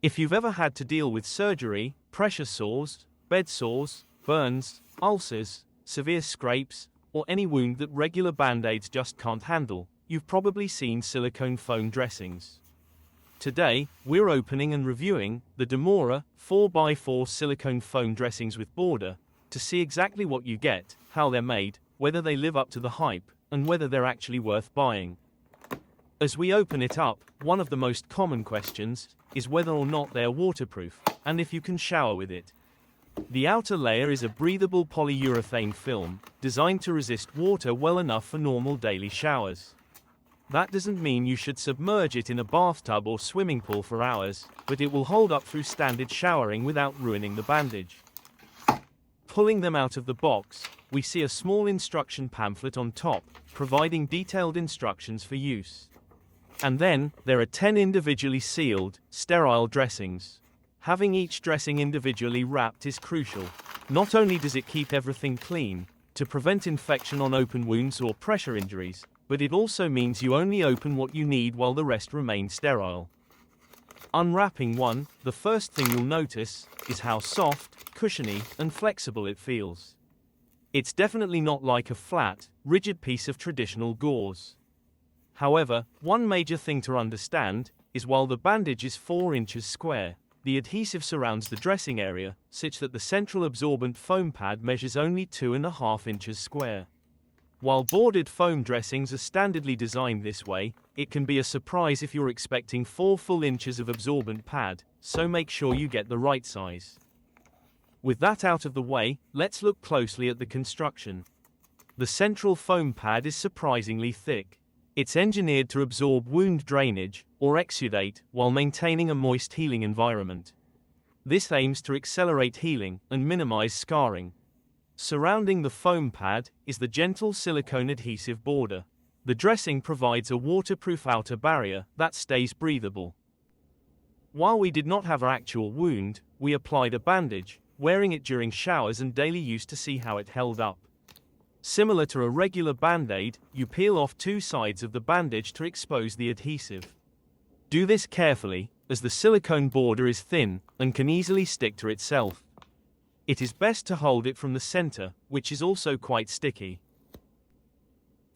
If you've ever had to deal with surgery, pressure sores, bed sores, burns, ulcers, severe scrapes, or any wound that regular Band-Aids just can't handle, you've probably seen silicone foam dressings. Today, we're opening and reviewing the Dimora 4x4 silicone foam dressings with border to see exactly what you get, how they're made, whether they live up to the hype, and whether they're actually worth buying. As we open it up, one of the most common questions is whether or not they are waterproof, and if you can shower with it. The outer layer is a breathable polyurethane film, designed to resist water well enough for normal daily showers. That doesn't mean you should submerge it in a bathtub or swimming pool for hours, but it will hold up through standard showering without ruining the bandage. Pulling them out of the box, we see a small instruction pamphlet on top, providing detailed instructions for use. And then, there are 10 individually sealed, sterile dressings. Having each dressing individually wrapped is crucial. Not only does it keep everything clean, to prevent infection on open wounds or pressure injuries, but it also means you only open what you need while the rest remain sterile. Unwrapping one, the first thing you'll notice is how soft, cushiony, and flexible it feels. It's definitely not like a flat, rigid piece of traditional gauze. However, one major thing to understand is while the bandage is 4 inches square, the adhesive surrounds the dressing area such that the central absorbent foam pad measures only 2.5 inches square. While boarded foam dressings are standardly designed this way, it can be a surprise if you're expecting 4 full inches of absorbent pad, so make sure you get the right size. With that out of the way, let's look closely at the construction. The central foam pad is surprisingly thick. It's engineered to absorb wound drainage, or exudate, while maintaining a moist healing environment. This aims to accelerate healing and minimize scarring. Surrounding the foam pad is the gentle silicone adhesive border. The dressing provides a waterproof outer barrier that stays breathable. While we did not have our actual wound, we applied a bandage, wearing it during showers and daily use to see how it held up. Similar to a regular Band-Aid, you peel off 2 sides of the bandage to expose the adhesive. Do this carefully, as the silicone border is thin and can easily stick to itself. It is best to hold it from the center, which is also quite sticky.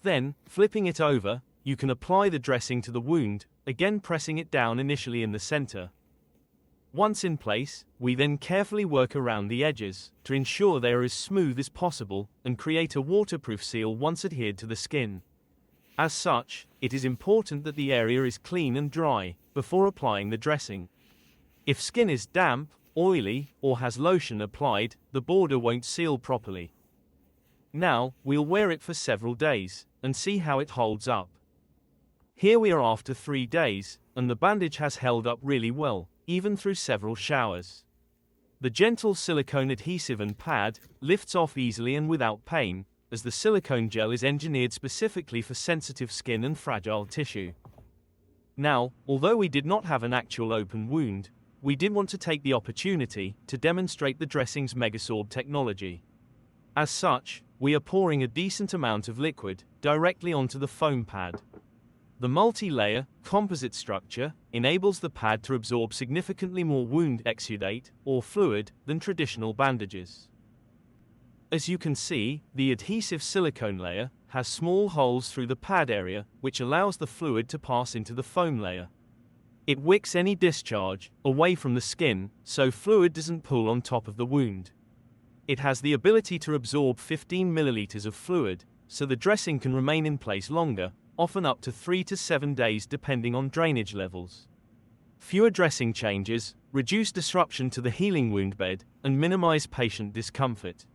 Then, flipping it over, you can apply the dressing to the wound, again pressing it down initially in the center. Once in place, we then carefully work around the edges to ensure they are as smooth as possible and create a waterproof seal once adhered to the skin. As such, it is important that the area is clean and dry before applying the dressing. If skin is damp, oily, or has lotion applied, the border won't seal properly. Now, we'll wear it for several days and see how it holds up. Here we are after 3 days, and the bandage has held up really well, even through several showers. The gentle silicone adhesive and pad lifts off easily and without pain, as the silicone gel is engineered specifically for sensitive skin and fragile tissue. Now, although we did not have an actual open wound, we did want to take the opportunity to demonstrate the dressing's Megasorb technology. As such, we are pouring a decent amount of liquid directly onto the foam pad. The multi-layer, composite structure enables the pad to absorb significantly more wound exudate, or fluid, than traditional bandages. As you can see, the adhesive silicone layer has small holes through the pad area, which allows the fluid to pass into the foam layer. It wicks any discharge away from the skin, so fluid doesn't pool on top of the wound. It has the ability to absorb 15 milliliters of fluid, so the dressing can remain in place longer, often up to 3 to 7 days depending on drainage levels. Fewer dressing changes reduce disruption to the healing wound bed and minimize patient discomfort.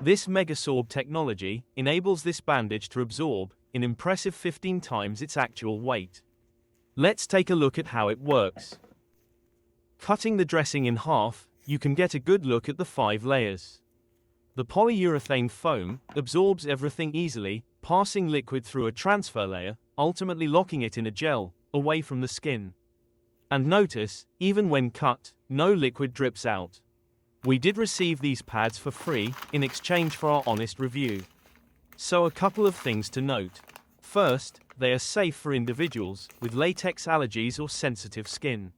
This Megasorb technology enables this bandage to absorb an impressive 15 times its actual weight. Let's take a look at how it works. Cutting the dressing in half, you can get a good look at the 5 layers. The polyurethane foam absorbs everything easily, passing liquid through a transfer layer, ultimately locking it in a gel, away from the skin. And notice, even when cut, no liquid drips out. We did receive these pads for free, in exchange for our honest review. So a couple of things to note. First, they are safe for individuals with latex allergies or sensitive skin.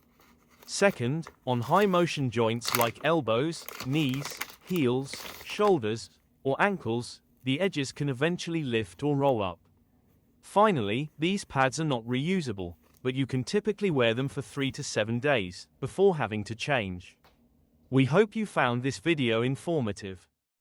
Second, on high-motion joints like elbows, knees, heels, shoulders, or ankles, the edges can eventually lift or roll up. Finally, these pads are not reusable, but you can typically wear them for 3 to 7 days before having to change. We hope you found this video informative.